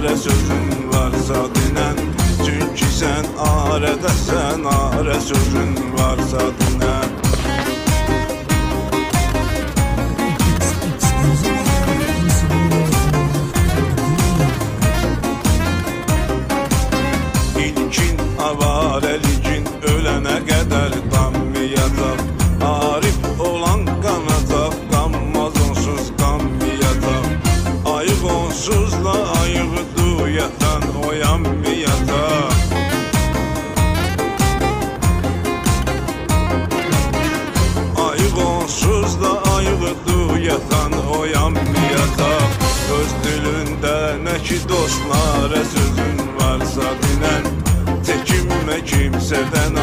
are sözün varsa dinən. Çünki sən arədəsən, arə sözün varsa dinən. İlkin avarəlikin ölənə qədər qanmayacaq. Arif olan qanacaq, qanmaz onsuz qanmayacaq. Ayıq onsuz da ayıq duyatan oyanmayacaq. Ayıq onsuz da ayıq duyatan oyanmayacaq. Öz dilində nə ki dostlara sözün varsa dinən. Çəkinmə kimsədən